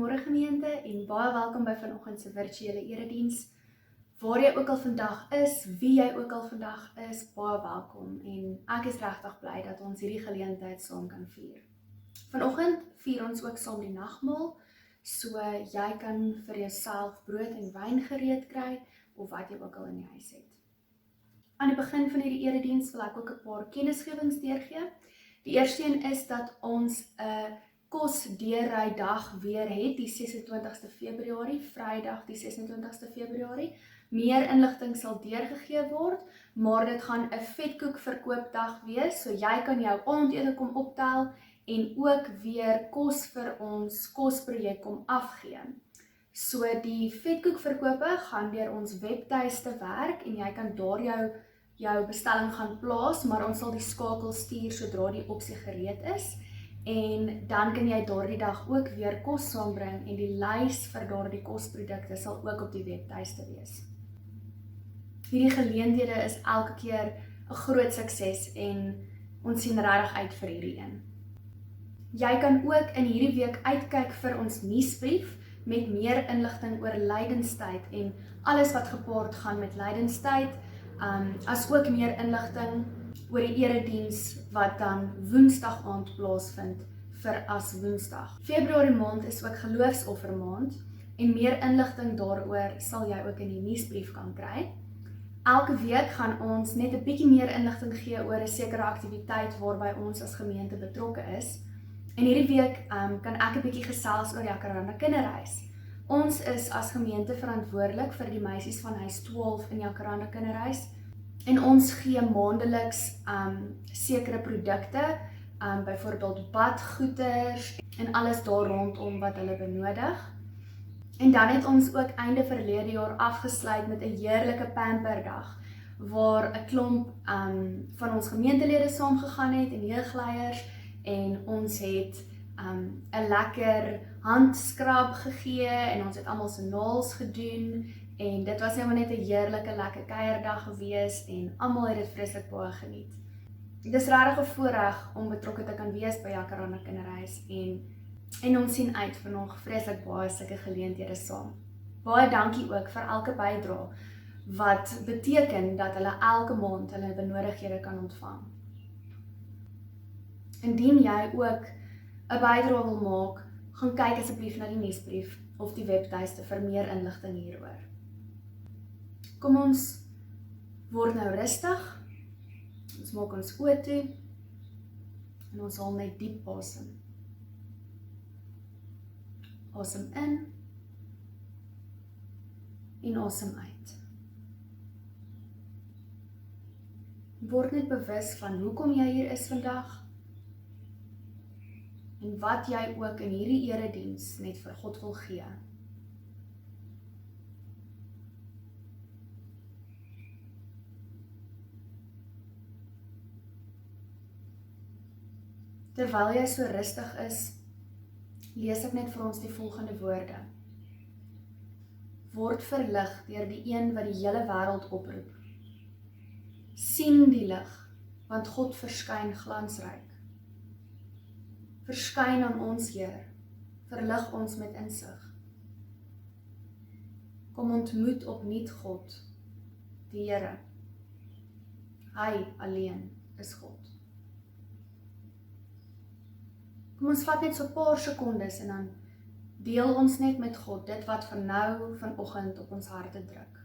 Goeiemôre gemeente en baie welkom by vanoggend se virtuele erediens. Waar jy ook al vandag is, wie jy ook al vandag is, baie welkom en ek is regtig bly dat ons hierdie geleentheid saam kan vier. Vanoggend vier ons ook saam die nagmaal, so jy kan vir jouself brood en wyn gereed kry of wat jy ook al in die huis het. Aan die begin van hierdie erediens wil ek ook 'n paar kennisgewings deurgee. Die eerste een is dat ons 'n kosdeurry dag weer het, die 26ste Februarie, Vrydag die 26ste Februarie. Meer inligting sal deurgegee word, maar dit gaan 'n vetkoek verkoopdag wees, so jy kan jou aandete kom optel en ook weer kos vir ons kosprojek kom afgee. So die vetkoek verkope gaan deur ons webtuiste werk en jy kan daar jou bestelling gaan plaas, maar ons sal die skakel stuur sodra die opsie gereed is. En dan kan jy daardie dag ook weer kos saambring en die lys vir daardie kosprodukte sal ook op die webtuiste wees. Hierdie geleenthede is elke keer 'n groot sukses en ons sien regtig uit vir hierdie een. Jy kan ook in hierdie week uitkyk vir ons nuusbrief met meer inligting oor lydenstyd en alles wat gepaard gaan met lydenstyd, as ook meer inligting oor die erediens wat dan Woensdag aand plaasvind vir as Woensdag. Februarie maand is ook geloofsoffermaand en meer inligting daaroor sal jy ook in die nuusbrief kan kry. Elke week gaan ons net 'n bietjie meer inligting gee oor 'n sekere aktiwiteit waarby ons as gemeente betrokke is. En hierdie week kan ek 'n bietjie gesels oor Jacaranda Kinderhuis. Ons is as gemeente verantwoordelik vir die meisies van huis 12 in Jacaranda Kinderhuis. En ons gee maandeliks sekere produkte, byvoorbeeld badgoeders en alles daar rondom wat hulle benodig. En dan het ons ook einde verlede jaar afgesluit met 'n heerlike pamperdag, waar 'n klomp van ons gemeentelede saamgegaan het en jeugleiers en ons het 'n lekker handskrab gegee en ons het almal se naels gedoen. En dit was net 'n heerlike, lekker kuierdag gewees en almal het dit vreeslik baie geniet. Dit is regtig 'n voorreg om betrokke te kan wees by Jacaranda Kinderhuis en ons sien uit vir nog vreeslik baie sulke geleenthede saam. Baie dankie ook vir elke bydrae wat beteken dat hulle elke maand hulle benodighede kan ontvang. Indien jy ook 'n bydrae wil maak, gaan kyk asseblief na die nuusbrief of die webtuiste vir meer inligting hieroor. Kom ons word nou rustig, ons maak ons oë toe en ons haal net diep asem. Asem in en asem uit. Word net bewus van hoekom jy hier is vandag en wat jy ook in hierdie erediens net vir God wil gee. Terwyl jy so rustig is, lees ek net vir ons die volgende woorde. Word verlig deur die een wat die hele wêreld oproep. Sien die lig, want God verskyn glansryk. Verskyn aan ons Heer, verlig ons met insig. Kom ontmoet opnuut God, die Here. Hy alleen is God. Kom ons vat net so 'n paar sekondes en dan deel ons net met God dit wat van nou, vanoggend op ons harte druk.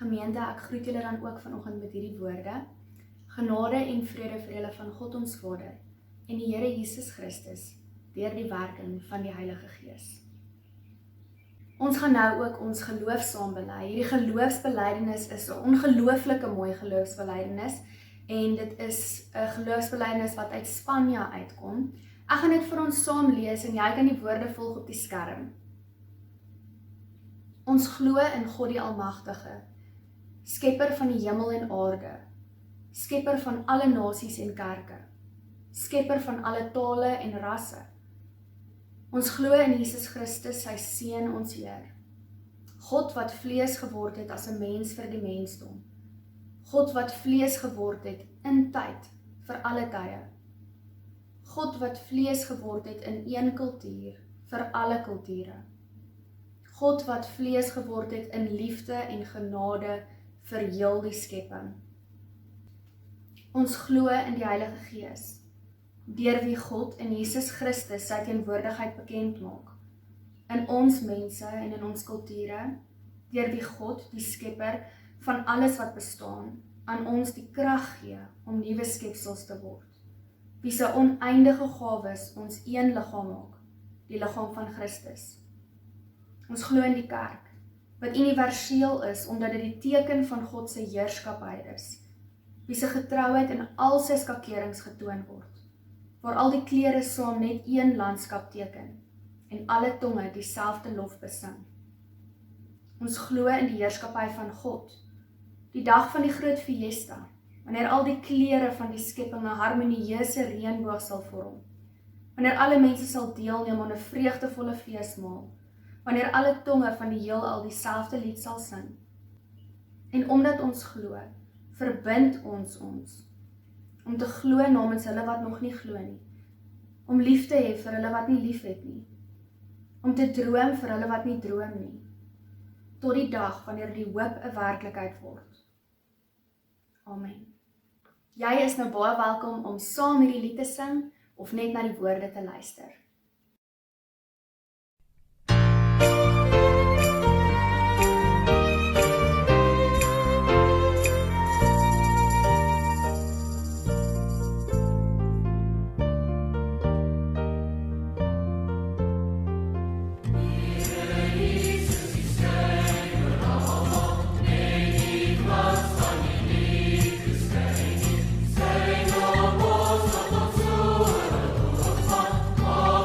Gemeente, ek groet julle dan ook vanoggend met hierdie woorde. Genade en vrede vir julle van God ons Vader en die Here Jesus Christus deur die werking van die Heilige Gees. Ons gaan nou ook ons geloof saam bely. Hierdie geloofsbelijdenis is 'n ongelooflike mooi geloofsbelijdenis en dit is 'n geloofsbelijdenis wat uit Spanje uitkom. Ek gaan dit vir ons saam lees en jy kan die woorde volg op die skerm. Ons glo in God die Almagtige, Skepper van die hemel en aarde, Skepper van alle nasies en kerke, Skepper van alle tale en rasse. Ons glo in Jesus Christus, sy Seun, ons Heer. God wat vlees geword het as 'n mens vir die mensdom. God wat vlees geword het in tyd vir alle tye. God wat vlees geword het in een kultuur vir alle kulture. God wat vlees geword het in liefde en genade vir heel die skepping. Ons glo in die Heilige Gees, deur wie God in Jesus Christus sy teenwoordigheid bekend maak, in ons mense en in ons kulture, deur wie God, die Skepper van alles wat bestaan, aan ons die krag gee om nuwe skepsels te word, wie sy oneindige gawes ons een liggaam maak, die liggaam van Christus. Ons glo in die kerk, wat universeel is, omdat dit die teken van God se heerskappy is, wie sy getrouheid in al sy skakerings getoon word, waar al die kleure saam net een landskap teken, en alle tonge dieselfde lof besing. Ons glo in die heerskappy van God, die dag van die groot fiesta, wanneer al die kleure van die skepping 'n harmonieuse reënboog sal vorm, wanneer alle mense sal deelneem aan 'n vreugdevolle feesmaal, wanneer alle tonge van die heelal dieselfde lied sal sing. En omdat ons glo, verbind ons om te glo namens hulle wat nog nie glo nie, om lief te hê vir hulle wat nie lief het nie, om te droom vir hulle wat nie droom nie, tot die dag wanneer die hoop 'n werklikheid word. Amen. Jy is nou baie welkom om saam hierdie lied te sing of net na die woorde te luister. Oh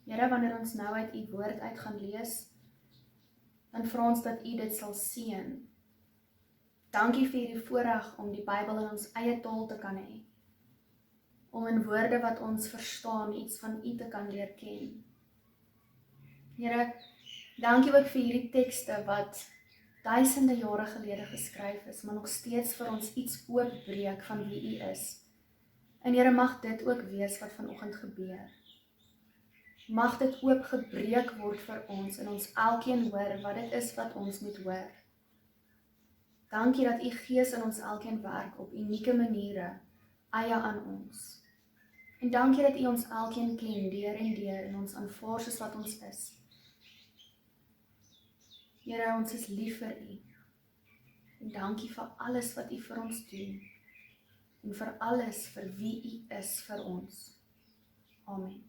Here, wanneer ons nou uit U woord uit gaan lees, dan vra ons dat U dit sal seën. Dankie vir die voorreg om die Bybel in ons eie taal te kan hê, om in woorde wat ons verstaan iets van U te kan leer ken. Here, dankie ook vir hierdie tekste wat duisende jare gelede geskryf is, maar nog steeds vir ons iets oopbreek van wie U is. En Here, mag dit ook wees wat vanoggend gebeur. Mag dit oopgebreek word vir ons en ons elkeen hoor wat dit is wat ons moet hoor. Dankie dat U Gees in ons elkeen werk op unieke maniere, eie aan ons. En dankie dat U ons elkeen ken deur en ons aanvaar soos wat ons is. Here, ons is lief vir U. En dankie vir alles wat U vir ons doen. En vir alles vir wie U is vir ons. Amen.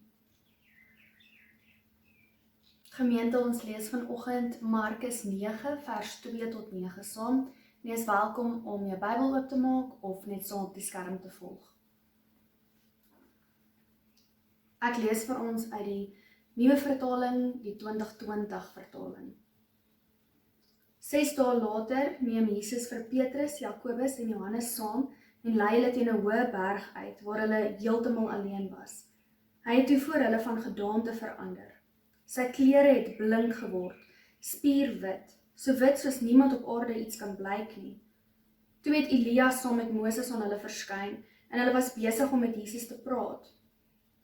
Gemeente, ons lees vanoggend Markus 9 vers 2 tot 9 saam. Jy is welkom om jou Bybel oop te maak of net saam op die skerm te volg. Ek lees vir ons uit die nuwe vertaling, die 2020 vertaling. 6 dae later neem Jesus vir Petrus, Jakobus en Johannes saam en lei hulle teen 'n hoë berg uit waar hulle heeltemal alleen was. Hy het toe voor hulle van gedaante verander. Sy klere het blink geword, spierwit, so wit soos niemand op aarde iets kan blyk nie. Toe het Elia saam met Moses aan hulle verskyn en hulle was besig om met Jesus te praat.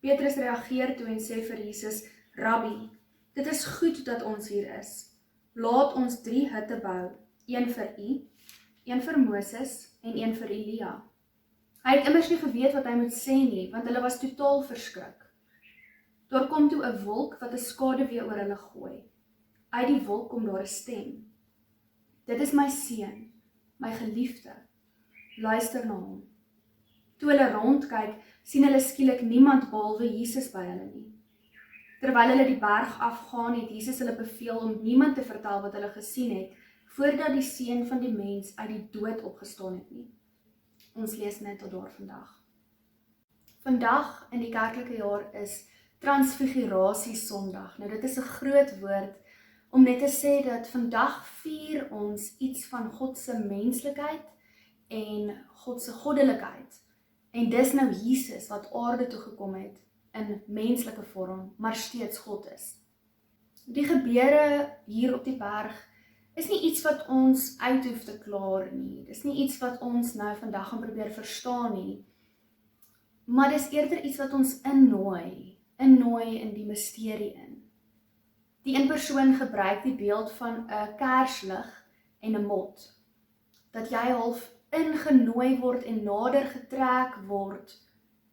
Petrus reageer toe en sê vir Jesus, Rabbi, dit is goed dat ons hier is. Laat ons 3 hutte bou, een vir U, een vir Moses en een vir Elia. Hy het immers nie geweet wat hy moet sê nie, want hulle was totaal verskrik. Daar kom toe 'n wolk wat 'n skaduwee oor hulle gooi. Uit die wolk kom daar 'n stem. Dit is my seun, my geliefde. Luister na hom. Toe hulle rondkyk, sien hulle skielik niemand behalwe Jesus by hulle nie. Terwyl hulle die berg afgaan, het Jesus hulle beveel om niemand te vertel wat hulle gesien het, voordat die Seun van die mens uit die dood opgestaan het nie. Ons lees net tot daar vandag. Vandag in die kerklike jaar is Transfigurasie Sondag. Nou dit is 'n groot woord om net te sê dat vandag vier ons iets van God se menslikheid en God se goddelikheid. En dis nou Jesus wat aarde toe gekom het in menslike vorm, maar steeds God is. Die gebeure hier op die berg is nie iets wat ons uit hoef te klaar nie. Dis nie iets wat ons nou vandag gaan probeer verstaan nie. Maar dis eerder iets wat ons innooi in die misterie in. Die een persoon gebruik die beeld van 'n kerslig en 'n mot. Dat jy half ingenooi word en nader getrek word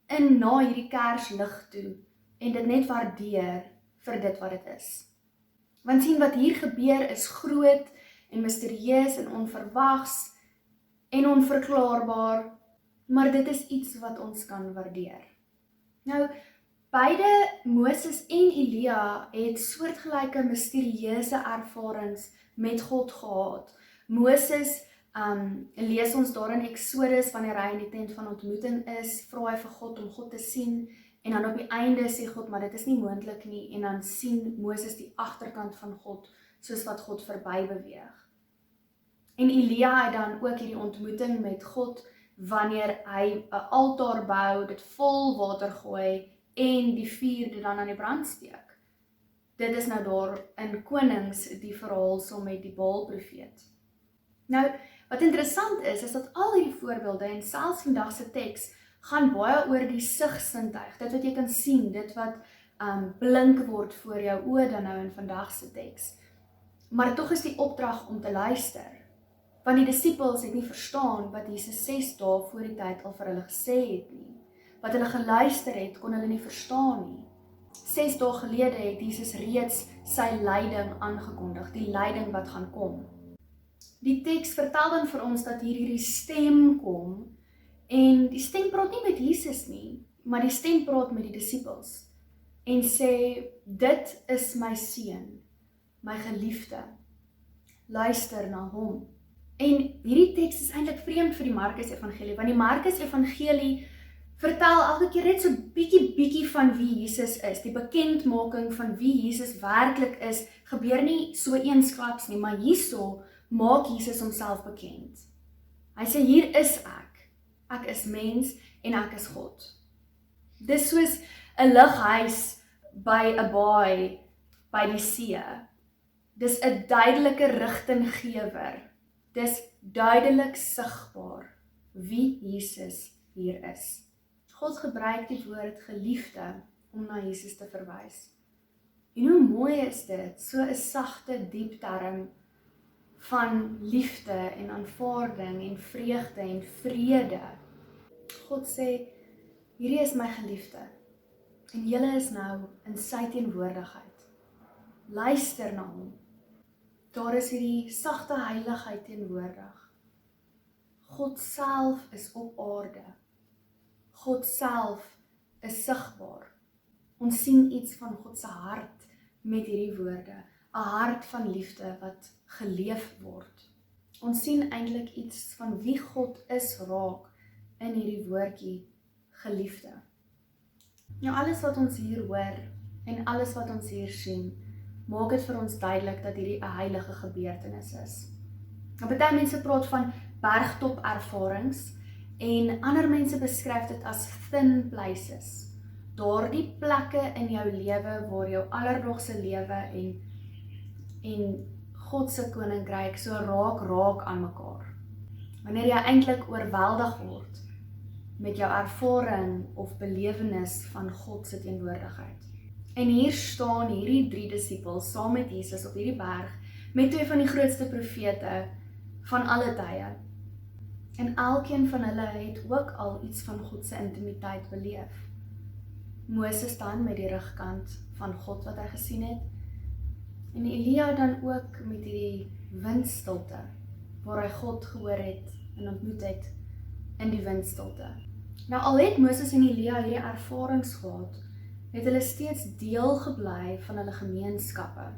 na hierdie kerslig toe en dit net waardeer vir dit wat dit is. Want sien wat hier gebeur is groot en misterieus en onverwags en onverklaarbaar, maar dit is iets wat ons kan waardeer. Nou, beide Moses en Elia het soortgelyke misterieuse ervarings met God gehad. Moses lees ons daar in Exodus, wanneer hy in die tent van ontmoeting is, vra hy vir God om God te sien, en dan op die einde sê God, maar dit is nie moontlik nie, en dan sien Moses die agterkant van God, soos wat God verby beweeg. En Elia het dan ook hierdie ontmoeting met God, wanneer hy 'n altaar bou, dit vol water gooi, en die vuur dit dan aan die brand steek. Dit is nou daar in Konings die verhaal saam met die Baal-profeet. Nou, wat interessant is dat al hierdie voorbeelde en selfs vandag se teks gaan baie oor die sigsintuig, dit wat jy kan sien, dit wat blink word voor jou oë dan nou in vandag se teks. Maar tog is die opdrag om te luister, want die disippels het nie verstaan wat Jesus 6 dae voor die tyd al vir hulle gesê het nie. Wat hulle geluister het, kon hulle nie verstaan nie. 6 dae gelede het Jesus reeds sy lyding aangekondig, die lyding wat gaan kom. Die teks vertel dan vir ons dat hier hierdie stem kom, en die stem praat nie met Jesus nie, maar die stem praat met die disippels, en sê, dit is my seun, my geliefde, luister na hom. En hierdie teks is eintlik vreemd vir die Markus Evangelie, want die Markus Evangelie vertel elke keer net so bietjie van wie Jesus is. Die bekendmaking van wie Jesus werklik is, gebeur nie so eensklaps nie, maar hierso maak Jesus homself bekend. Hy sê, hier is ek. Ek is mens en ek is God. Dis soos 'n lughuis by 'n baai by die see. Dis 'n duidelike rigtinggewer. Dis duidelik sigbaar wie Jesus hier is. God gebruik die woord geliefde om na Jesus te verwys. En hoe mooi is dit, so 'n sagte, diep term van liefde en aanvaarding en vreugde en vrede. God sê, hierdie is my geliefde en julle is nou in sy teenwoordigheid. Luister na hom. Daar is hierdie sagte heiligheid teenwoordig. God self is op aarde. God self is sigbaar. Ons sien iets van God se hart met hierdie woorde. 'n Hart van liefde wat geleef word. Ons sien eintlik iets van wie God is raak in hierdie woordjie geliefde. Nou alles wat ons hier hoor en alles wat ons hier sien, maak dit vir ons duidelik dat hierdie 'n heilige gebeurtenis is. Nou baie mense praat van bergtop ervarings en ander mense beskryf dit as thin places. Daardie plekke in jou lewe waar jou alledaagse lewe en God se koninkryk so raak aan mekaar. Wanneer jy eintlik oorweldig word met jou ervaring of belewenis van God se teenwoordigheid. En hier staan hierdie 3 disippels saam met Jesus op hierdie berg met 2 van die grootste profete van alle tye. En elkeen van hulle het ook al iets van God se intimiteit beleef. Moses dan met die rugkant van God wat hy gesien het, en Elia dan ook met die windstilte, waar hy God gehoor het en ontmoet het in die windstilte. Nou al het Moses en Elia hierdie ervarings gehad, het hulle steeds deel gebly van hulle gemeenskappe.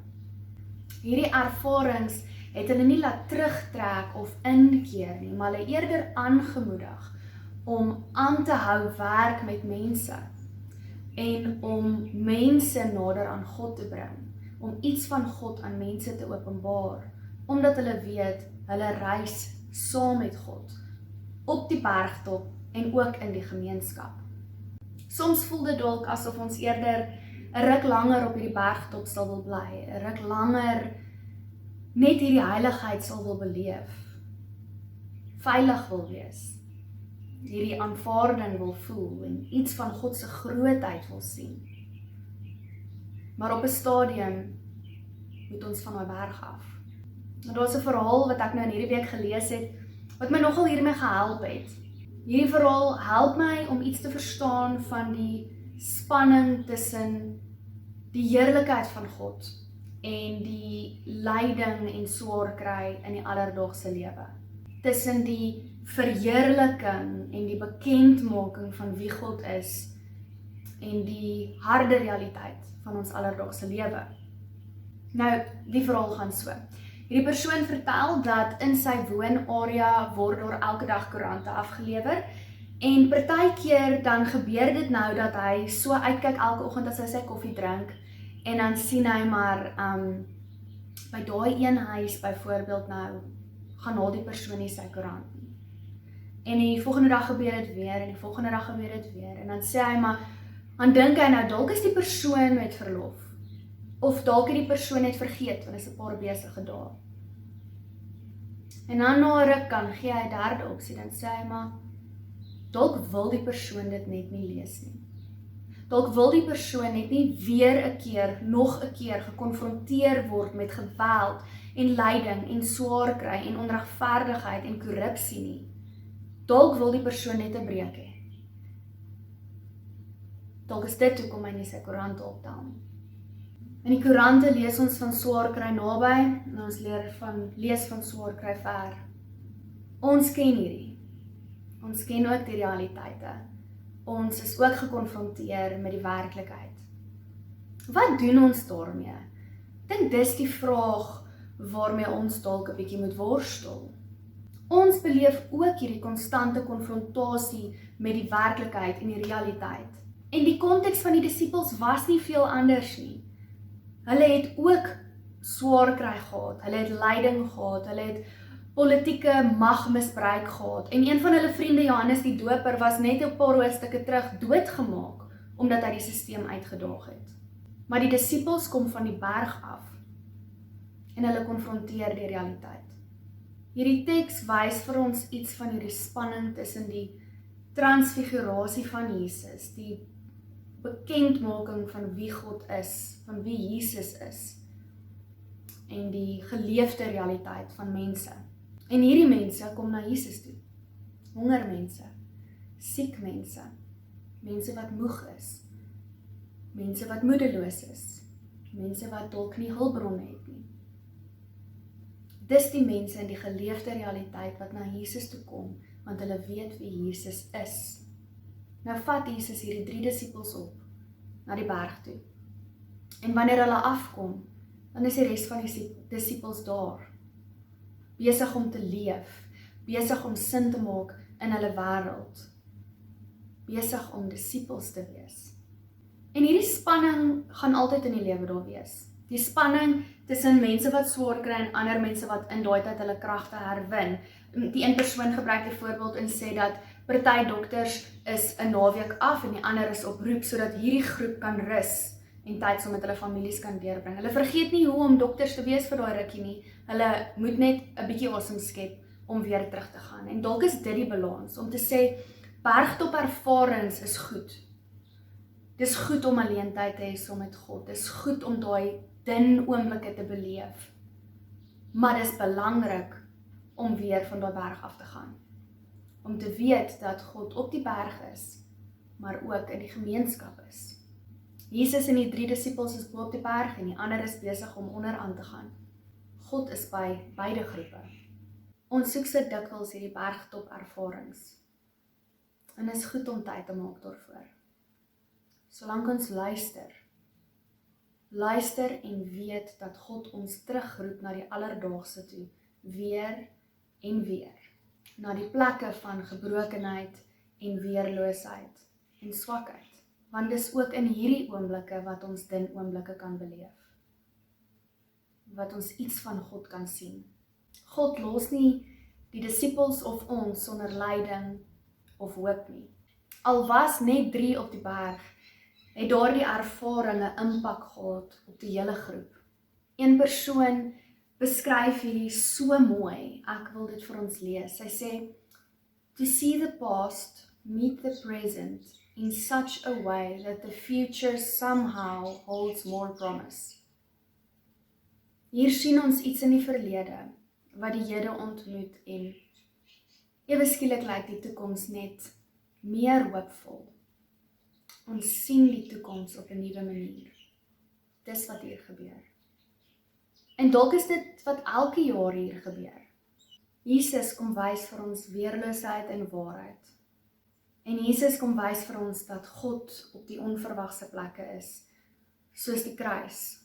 Hierdie ervarings het hulle nie laat terugtrek of inkeer nie, maar hulle eerder aangemoedig om aan te hou werk met mense en om mense nader aan God te bring, om iets van God aan mense te openbaar, omdat hulle weet, hulle reis saam met God, op die bergtop en ook in die gemeenskap. Soms voel dit dalk asof ons eerder 'n ruk langer op hierdie bergtop sal wil bly, 'n ruk langer net hierdie heiligheid sal wil beleef, veilig wil wees, hierdie aanvaarding wil voel en iets van God se grootheid wil sien. Maar op 'n stadium moet ons van daai berg af. En daar is 'n verhaal wat ek nou in hierdie week gelees het, wat my nogal hiermee gehelp het. Hierdie verhaal help my om iets te verstaan van die spanning tussen die heerlikheid van God en die lyding en swaar kry in die alledaagse lewe. Tussen die verheerliking en die bekendmaking van wie God is en die harde realiteit van ons alledaagse lewe. Nou, die verhaal gaan so. Hierdie persoon vertel dat in sy woonarea word daar elke dag koerante afgelewer en partykeer dan gebeur dit nou dat hy so uitkyk elke oggend as hy sy koffie drink en dan sien hy maar by daai een huis byvoorbeeld nou gaan haal die persoon nie sy koerant nie. En die volgende dag gebeur dit weer en die volgende dag gebeur dit weer en dan sê hy maar, dan dink hy nou dalk is die persoon met verlof of dalk het die persoon net vergeet want is 'n paar besige dae. En dan na 'n ruk kan gee hy 'n derde opsie, dan sê hy maar dalk wil die persoon dit net nie lees nie. Dalk wil die persoon net nie weer 'n keer, nog 'n keer gekonfronteer word met geweld en lyding en swaar kry en onregverdigheid en korrupsie nie. Dalk wil die persoon net 'n breek hê. Dalk is dit hoekom hy nie sy koerante optel nie. In die koerante lees ons van swaar kry naby en ons lees van swaar kry ver. Ons ken hierdie. Ons ken ook die realiteite. Ons is ook gekonfronteer met die werklikheid. Wat doen ons daarmee? Ek dink dis die vraag waarmee ons dalk 'n bietjie moet worstel. Ons beleef ook hierdie konstante konfrontasie met die werklikheid en die realiteit. En die konteks van die disippels was nie veel anders nie. Hulle het ook swaar kry gehad, hulle het lyding gehad, hulle het politieke magmisbruik gehad. En een van hulle vriende, Johannes die Doper, was net 'n paar hoofstukke terug doodgemaak, omdat hy die sisteem uitgedaag het. Maar die disippels kom van die berg af, en hulle konfronteer die realiteit. Hierdie teks wys vir ons iets van hierdie spanning tussen die transfigurasie van Jesus, die bekendmaking van wie God is, van wie Jesus is, en die geleefde realiteit van mense. En hierdie mense kom na Jesus toe. Hongermense, siek mense, mense wat moeg is, mense wat moedeloos is, mense wat dalk nie hulpbronne het nie. Dis die mense in die geleefde realiteit wat na Jesus toe kom, want hulle weet wie Jesus is. Nou vat Jesus hierdie 3 disippels op, na die berg toe. En wanneer hulle afkom, dan is die res van die disippels daar, besig om te leef, besig om sin te maak in hulle wêreld, besig om disippels te wees. En hierdie spanning gaan altyd in die lewe daar wees. Die spanning tussen mense wat swaar kry en ander mense wat in daai tyd hulle kragte herwin. Die een persoon gebruik die voorbeeld en sê dat party dokters is 'n naweek af en die ander is op roep, sodat hierdie groep kan rus en tyd saam met hulle families kan deurbring. Hulle vergeet nie hoe om dokters te wees vir daai rukkie nie. Hulle moet net 'n bietjie asem skep om weer terug te gaan. En dalk is dit die balans, om te sê, bergtop ervarings is goed. Dis goed om alleen tyd te hê saam met God. Dis goed om daai dun oomblikke te beleef. Maar dis belangrik om weer van daai berg af te gaan. Om te weet dat God op die berg is, maar ook in die gemeenskap is. Jesus en die 3 disippels is bo op die berg en die ander is besig om onderaan te gaan. God is by beide groepe. Ons soek so dikwels hierdie bergtop ervarings. En is goed om tyd te maak daarvoor. Solank ons luister en weet dat God ons terugroep na die alledaagse toe, weer en weer, na die plekke van gebrokenheid en weerloosheid en swakheid. Want dis ook in hierdie oomblikke wat ons dun oomblikke kan beleef. Wat ons iets van God kan sien. God los nie die disippels of ons sonder lyding of hoop nie. Al was net 3 op die berg, het daardie ervaring 'n impak gehad op die hele groep. Een persoon beskryf hierdie so mooi, ek wil dit vir ons lees. Sy sê, to see the past meet the present in such a way that the future somehow holds more promise. Hier sien ons iets in die verlede, wat die hede ontmoet en ewe skielik lyk die toekoms net meer hoopvol. Ons sien die toekoms op 'n nuwe manier. Dis wat hier gebeur. En dalk is dit wat elke jaar hier gebeur. Jesus kom wys vir ons weerloosheid en waarheid. En Jesus kom wys vir ons dat God op die onverwagse plekke is, soos die kruis,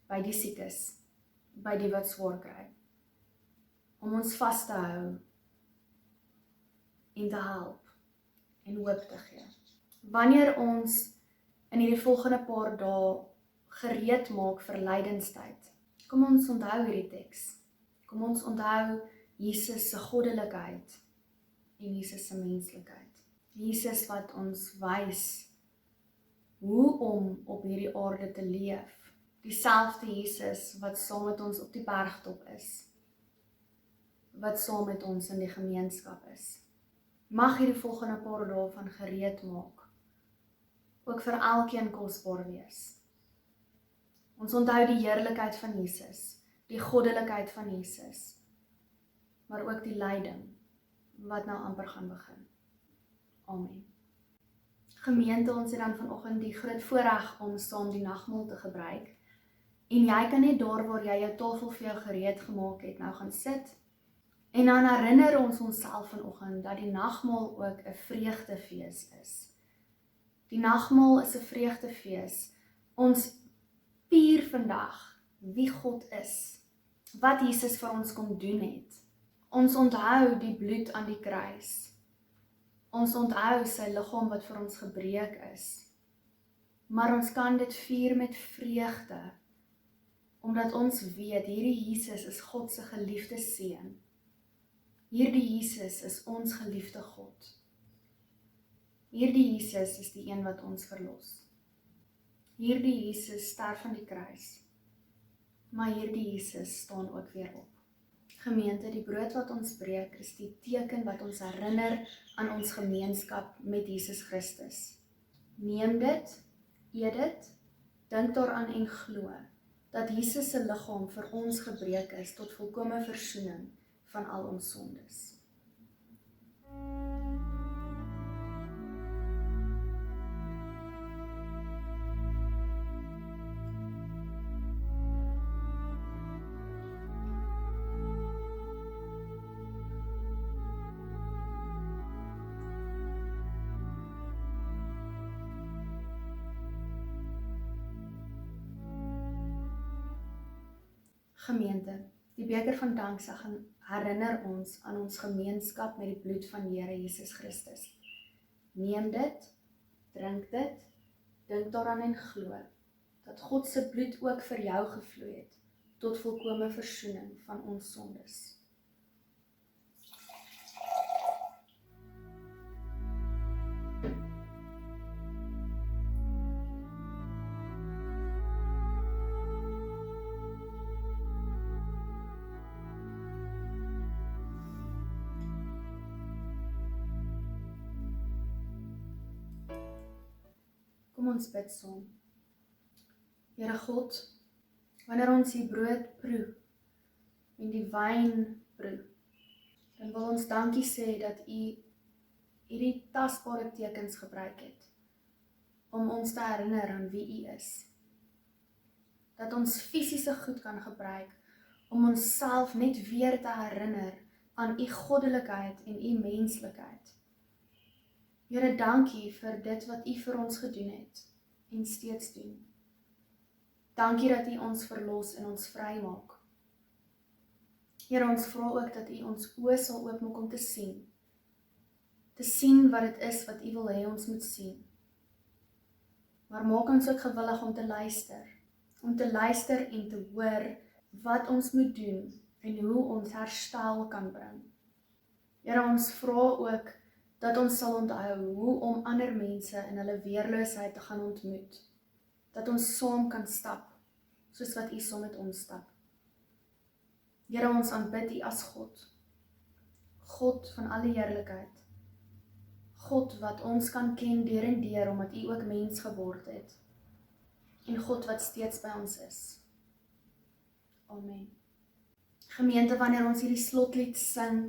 by die siekes, by die wat swaar kry, om ons vas te hou en te help en hoop te gee. Wanneer ons in hierdie volgende paar dae gereed maak vir lydenstyd, kom ons onthou hierdie teks. Kom ons onthou Jesus se goddelikheid en Jesus se menslikheid. Jesus wat ons wys hoe om op hierdie aarde te leef. Dieselfde Jesus wat saam met ons op die bergtop is. Wat saam met ons in die gemeenskap is. Mag hierdie volgende paar dae van gereed maak ook vir elkeen kosbaar wees. Ons onthou die heerlikheid van Jesus, die goddelikheid van Jesus, maar ook die lyding wat nou amper gaan begin. Amen. Gemeente, ons het dan vanoggend die groot voorreg om saam die nagmaal te gebruik. En jy kan net daar waar jy jou tafel vir jou gereed gemaak het, nou gaan sit. En dan herinner ons onsself vanoggend dat die nagmaal ook 'n vreugdefees is. Die nagmaal is 'n vreugdefees. Ons vier vandag wie God is, wat Jesus vir ons kom doen het. Ons onthou die bloed aan die kruis. Ons onthou sy liggaam wat vir ons gebreek is. Maar ons kan dit vier met vreugde, omdat ons weet, hierdie Jesus is God se geliefde seun. Hierdie Jesus is ons geliefde God. Hierdie Jesus is die een wat ons verlos. Hierdie Jesus sterf aan die kruis, maar hierdie Jesus staan ook weer op. Gemeente, die brood wat ons breek is die teken wat ons herinner aan ons gemeenskap met Jesus Christus. Neem dit, eet dit, dink daaraan en glo, dat Jesus se liggaam vir ons gebreek is tot volkome versoening van al ons sondes. Gemeente, die beker van danksegging herinner ons aan ons gemeenskap met die bloed van Here Jesus Christus. Neem dit, drink dit, dink daaraan en glo, dat God se bloed ook vir jou gevloei het, tot volkome versoening van ons sondes. Kom ons bid saam. Here God, wanneer ons die brood proe en die wyn proe, dan wil ons dankie sê dat U hierdie tasbare tekens gebruik het om ons te herinner aan wie U is. Dat ons fisiese goed kan gebruik om onsself net weer te herinner aan U goddelikheid en U menslikheid. Here, dankie vir dit wat U vir ons gedoen het en steeds doen. Dankie dat U ons verlos en ons vrymaak. Here, ons vra ook dat U ons oë sal oopmaak om te sien wat dit is wat U wil hê ons moet sien. Maar maak ons ook gewillig om te luister en te hoor wat ons moet doen en hoe ons herstel kan bring. Here, ons vra ook dat ons sal onthou hoe om ander mense in hulle weerloosheid te gaan ontmoet. Dat ons saam kan stap, soos wat U saam met ons stap. Here, ons aanbid U as God. God van alle heerlikheid. God wat ons kan ken deur en deur, omdat U ook mens geword het. En God wat steeds by ons is. Amen. Gemeente, wanneer ons hierdie slotlied sing,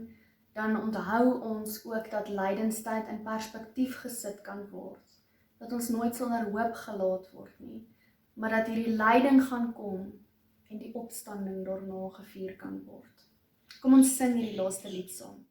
dan onthou ons ook dat lydenstyd in perspektief gesit kan word. Dat ons nooit sonder hoop gelaat word nie, maar dat hierdie lyding gaan kom en die opstanding daarna gevier kan word. Kom ons sing hierdie laaste lied saam.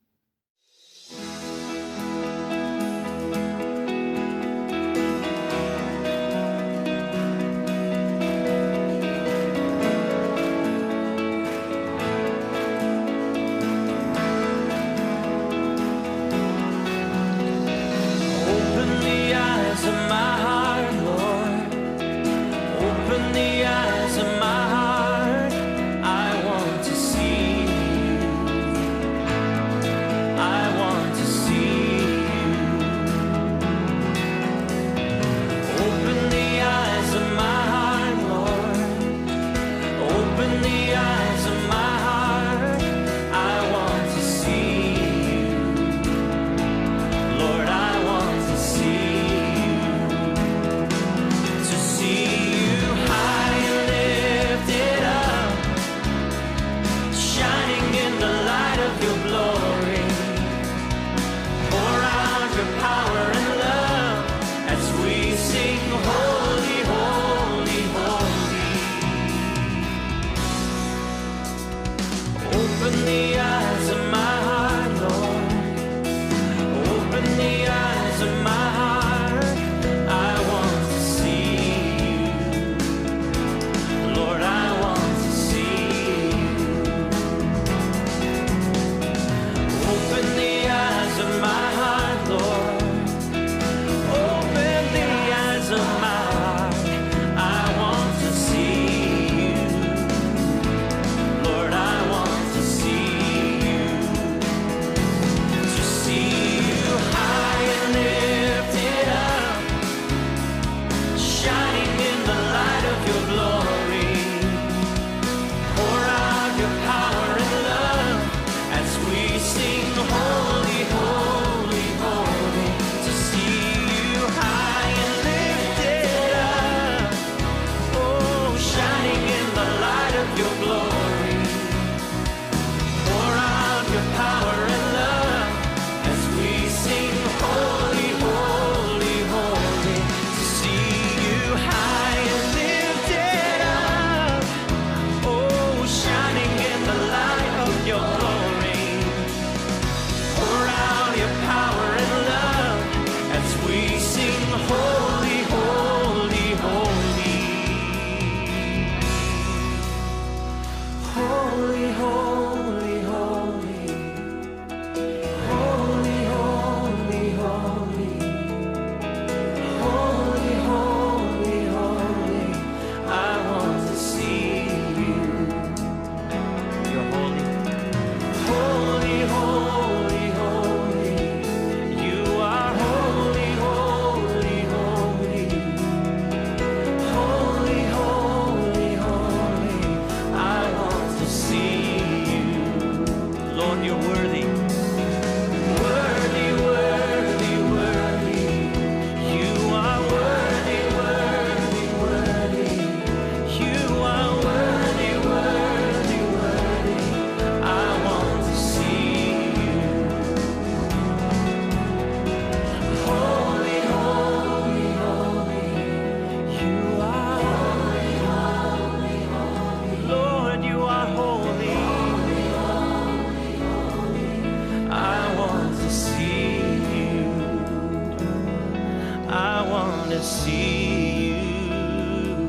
want to see you.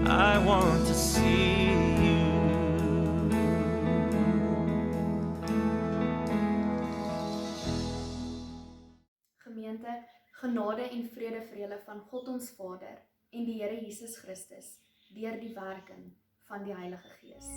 I want to see you. Gemeente, genade en vrede vir julle van God ons Vader en die Here Jesus Christus deur die werking van die Heilige Gees.